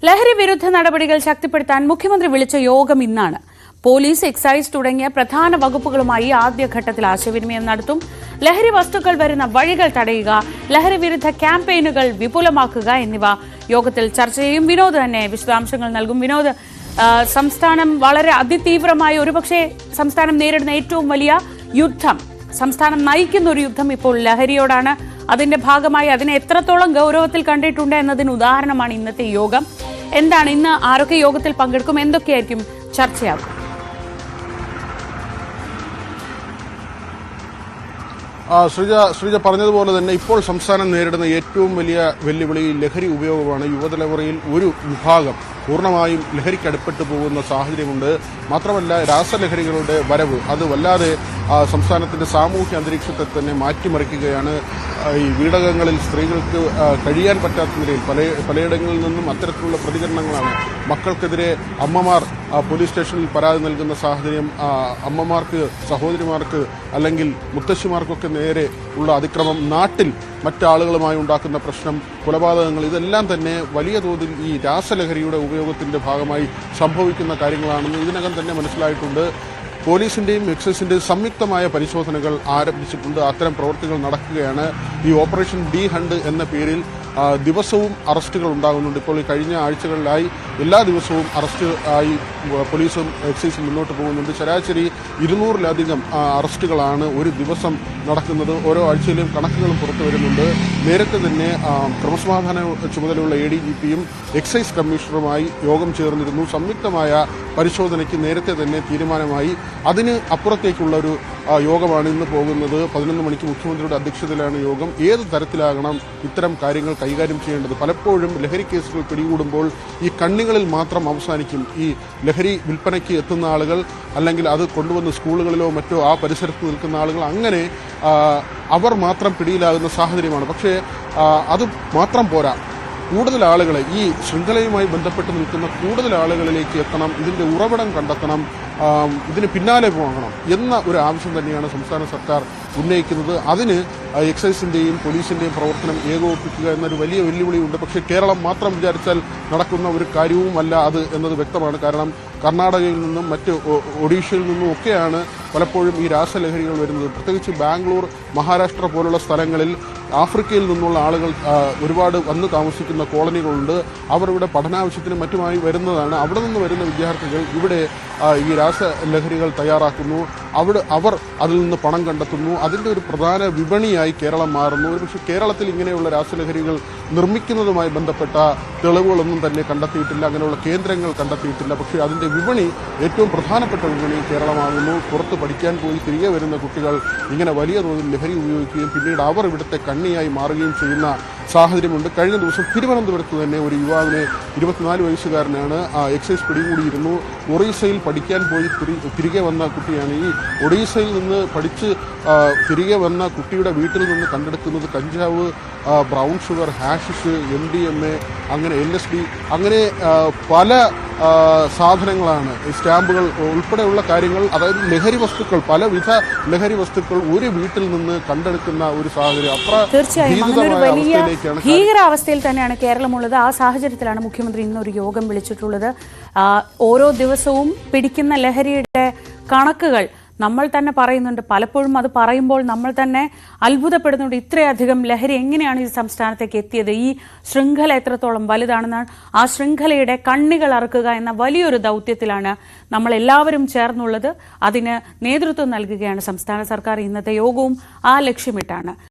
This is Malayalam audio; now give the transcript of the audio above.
ലഹരി വിരുദ്ധ നടപടികൾ ശക്തിപ്പെടുത്താൻ മുഖ്യമന്ത്രി വിളിച്ച യോഗം ഇന്നാണ്. പോലീസ്, എക്സൈസ് തുടങ്ങിയ പ്രധാന വകുപ്പുകളുമായി ആദ്യഘട്ടത്തിൽ ആശയവിനിമയം നടത്തും. ലഹരി വസ്തുക്കൾ വരുന്ന വഴികൾ തടയുക, ലഹരി വിരുദ്ധ ക്യാമ്പയിനുകൾ വിപുലമാക്കുക എന്നിവ യോഗത്തിൽ ചർച്ച ചെയ്യും. വിനോദ് തന്നെ വിശദാംശങ്ങൾ നൽകും. വിനോദ്, സംസ്ഥാനം വളരെ അതിതീവ്രമായ, ഒരുപക്ഷെ സംസ്ഥാനം നേരിടുന്ന ഏറ്റവും വലിയ യുദ്ധം, സംസ്ഥാനം നയിക്കുന്ന ഒരു യുദ്ധം ഇപ്പോൾ ലഹരിയോടാണ്. അതിന്റെ ഭാഗമായി അതിനെ എത്രത്തോളം ഗൗരവത്തിൽ കണ്ടിട്ടുണ്ട് എന്നതിന് ഉദാഹരണമാണ് ഇന്നത്തെ യോഗം. എന്താണ് ഇന്ന് ആരൊക്കെ യോഗത്തിൽ പങ്കെടുക്കും, എന്തൊക്കെയായിരിക്കും ചർച്ചയാകും? ശ്രീജ പറഞ്ഞതുപോലെ തന്നെ ഇപ്പോൾ സംസ്ഥാനം നേരിടുന്ന ഏറ്റവും വലിയ വെല്ലുവിളി ലഹരി ഉപയോഗമാണ്. യുവതലമുറയിൽ ഒരു വിഭാഗം പൂർണ്ണമായും ലഹരിക്കടുപ്പെട്ട് പോകുന്ന സാഹചര്യമുണ്ട്. മാത്രമല്ല, രാസലഹരികളുടെ വരവ് അത് വല്ലാതെ സംസ്ഥാനത്തിന്റെ സാമൂഹ്യ അന്തരീക്ഷത്തെ തന്നെ മാറ്റിമറിക്കുകയാണ്. ഈ വീടകങ്ങളിൽ സ്ത്രീകൾക്ക് കഴിയാൻ പറ്റാത്ത നിലയിൽ പലയിടങ്ങളിൽ നിന്നും അത്തരത്തിലുള്ള പ്രതികരണങ്ങളാണ്. മക്കൾക്കെതിരെ അമ്മമാർ പോലീസ് സ്റ്റേഷനിൽ പരാതി നൽകുന്ന സാഹചര്യം, അമ്മമാർക്ക്, സഹോദരിമാർക്ക് അല്ലെങ്കിൽ മുത്തശ്ശിമാർക്കൊക്കെ നേരെ ഉള്ള അതിക്രമം, നാട്ടിൽ മറ്റാളുകളുമായി ഉണ്ടാക്കുന്ന പ്രശ്നം, കൊലപാതകങ്ങൾ, ഇതെല്ലാം തന്നെ വലിയ തോതിൽ ഈ രാസലഹരിയുടെ ഉപയോഗത്തിന്റെ ഭാഗമായി സംഭവിക്കുന്ന കാര്യങ്ങളാണെന്ന് ഇതിനകം തന്നെ മനസ്സിലായിട്ടുണ്ട്. പോലീസിന്റെയും എക്സൈസിന്റെയും സംയുക്തമായ പരിശോധനകൾ ആരംഭിച്ചിട്ടുണ്ട്. അത്തരം പ്രവൃത്തികൾ നടക്കുകയാണ്. ഈ ഓപ്പറേഷൻ ഡി ഹണ്ട് എന്ന പേരിൽ ദിവസവും അറസ്റ്റുകൾ ഉണ്ടാകുന്നുണ്ട്. ഇപ്പോൾ ഈ കഴിഞ്ഞ ആഴ്ചകളിലായി എല്ലാ ദിവസവും അറസ്റ്റ് ആയി പോലീസും എക്സൈസും മുന്നോട്ട് പോകുന്നുണ്ട്. ശരാശരി 200-ലധികം അറസ്റ്റുകളാണ് ഒരു ദിവസം നടക്കുന്നത്. ഓരോ ആഴ്ചയിലും കണക്കുകളും പുറത്തു വരുന്നുണ്ട്. നേരത്തെ തന്നെ ക്രമസമാധാന ചുമതലയുള്ള ADGPയും എക്സൈസ് കമ്മീഷണറുമായി യോഗം ചേർന്നിരുന്നു. സംയുക്തമായ പരിശോധനയ്ക്ക് നേരത്തെ തന്നെ തീരുമാനമായി. അതിന് അപ്പുറത്തേക്കുള്ള ഒരു യോഗമാണ് ഇന്ന് പോകുന്നത്. 11 മണിക്ക് മുഖ്യമന്ത്രിയുടെ അധ്യക്ഷതയിലാണ് യോഗം. ഏത് തരത്തിലാകണം ഇത്തരം കാര്യങ്ങൾ കൈകാര്യം ചെയ്യേണ്ടത്? പലപ്പോഴും ലഹരി കേസുകൾ പിടികൂടുമ്പോൾ ഈ കണ്ണികളിൽ മാത്രം അവസാനിക്കും. ഈ ലഹരി വിൽപ്പനയ്ക്ക് എത്തുന്ന ആളുകൾ, അല്ലെങ്കിൽ അത് കൊണ്ടുവന്ന് സ്കൂളുകളിലോ മറ്റോ ആ പരിസരത്ത് നിൽക്കുന്ന ആളുകൾ, അങ്ങനെ അവർ മാത്രം പിടിയിലാകുന്ന സാഹചര്യമാണ്. പക്ഷേ അത് മാത്രം പോരാ. കൂടുതൽ ആളുകളെ, ഈ ശൃംഖലയുമായി ബന്ധപ്പെട്ട് നിൽക്കുന്ന കൂടുതൽ ആളുകളിലേക്ക് എത്തണം, ഇതിന്റെ ഉറവിടം കണ്ടെത്തണം, ഇതിന് പിന്നാലെ പോകണം എന്ന ഒരു ആവശ്യം തന്നെയാണ് സംസ്ഥാന സർക്കാർ ഉന്നയിക്കുന്നത്. അതിന് എക്സൈസിന്റെയും പോലീസിന്റെയും പ്രവർത്തനം ഏകോപിപ്പിക്കുക എന്നൊരു വലിയ വെല്ലുവിളിയുണ്ട്. പക്ഷേ കേരളം മാത്രം വിചാരിച്ചാൽ നടക്കുന്ന ഒരു കാര്യവുമല്ല അത് എന്നത് വ്യക്തമാണ്. കാരണം കർണാടകയിൽ നിന്നും മറ്റ് ഒഡീഷയിൽ നിന്നും ഒക്കെയാണ് പലപ്പോഴും ഈ രാസലഹരികൾ വരുന്നത്. പ്രത്യേകിച്ച് ബാംഗ്ലൂർ, മഹാരാഷ്ട്ര പോലുള്ള സ്ഥലങ്ങളിൽ ആഫ്രിക്കയിൽ നിന്നുള്ള ആളുകൾ ഒരുപാട് വന്ന് താമസിക്കുന്ന കോളനികളുണ്ട്. അവർ ഇവിടെ പഠനാവശ്യത്തിനും മറ്റുമായി വരുന്നതാണ്. അവിടെ നിന്ന് വരുന്ന വിദ്യാർത്ഥികൾ ഇവിടെ ഈ രാസലഹരികൾ തയ്യാറാക്കുന്നു. അവർ അതിൽ നിന്ന് പണം കണ്ടെത്തുന്നു. അതിൻ്റെ ഒരു പ്രധാന വിപണിയായി കേരളം മാറുന്നു. ഒരുപക്ഷെ കേരളത്തിൽ ഇങ്ങനെയുള്ള രാസലഹരികൾ നിർമ്മിക്കുന്നതുമായി ബന്ധപ്പെട്ട തെളിവുകളൊന്നും തന്നെ കണ്ടെത്തിയിട്ടില്ല, അങ്ങനെയുള്ള കേന്ദ്രങ്ങൾ കണ്ടെത്തിയിട്ടില്ല. പക്ഷേ അതിൻ്റെ വിപണി, ഏറ്റവും പ്രധാനപ്പെട്ട വിപണി കേരളമാകുന്നു. പുറത്ത് പഠിക്കാൻ പോയി തിരികെ വരുന്ന കുട്ടികൾ ഇങ്ങനെ വലിയ തോതിൽ ലഹരി ഉപയോഗിക്കുകയും പിന്നീട് അവർ ഇവിടുത്തെ കണ്ണിയായി മാറുകയും ചെയ്യുന്ന സാഹചര്യമുണ്ട്. കഴിഞ്ഞ ദിവസം തിരുവനന്തപുരത്ത് തന്നെ ഒരു യുവാവിനെ, 24 വയസ്സുകാരനാണ്, എക്സൈസ് പിടികൂടിയിരുന്നു. ഒറീസയിൽ പഠിക്കാൻ പോയി തിരികെ വന്ന കുട്ടിയാണ്. ഈ ഒഡീസയിൽ നിന്ന് പഠിച്ച് തിരികെ വന്ന കുട്ടിയുടെ വീട്ടിൽ നിന്ന് കണ്ടെടുക്കുന്നത് കഞ്ചാവ്, ബ്രൗൺ ഷുഗർ, ഹാഷിഷ്, MDMA, അങ്ങനെ LSD, അങ്ങനെ പല സാധനങ്ങളാണ്, സ്റ്റാമ്പുകൾ ഉൾപ്പെടെയുള്ള കാര്യങ്ങൾ. അതായത് ലഹരി വസ്തുക്കൾ, പലവിധ ലഹരി വസ്തുക്കൾ ഒരു വീട്ടിൽ നിന്ന് കണ്ടെടുക്കുന്ന ഒരു സാഹചര്യം. തീർച്ചയായും ഭീകരാവസ്ഥയിൽ തന്നെയാണ് കേരളമുള്ളത്. ആ സാഹചര്യത്തിലാണ് മുഖ്യമന്ത്രി ഇന്നൊരു യോഗം വിളിച്ചിട്ടുള്ളത്. ഓരോ ദിവസവും പിടിക്കുന്ന ലഹരിയുടെ കണക്കുകൾ നമ്മൾ തന്നെ പറയുന്നുണ്ട്. പലപ്പോഴും അത് പറയുമ്പോൾ നമ്മൾ തന്നെ അത്ഭുതപ്പെടുന്നുണ്ട്. ഇത്രയധികം ലഹരി എങ്ങനെയാണ് ഈ സംസ്ഥാനത്തേക്ക് എത്തിയത്? ഈ ശൃംഖല എത്രത്തോളം വലുതാണെന്നാണ്. ആ ശൃംഖലയുടെ കണ്ണികൾ അറുക്കുക എന്ന വലിയൊരു ദൗത്യത്തിലാണ് നമ്മൾ എല്ലാവരും ചേർന്നുള്ളത്. അതിന് നേതൃത്വം നൽകുകയാണ് സംസ്ഥാന സർക്കാർ. ഇന്നത്തെ യോഗവും ആ ലക്ഷ്യമിട്ടാണ്.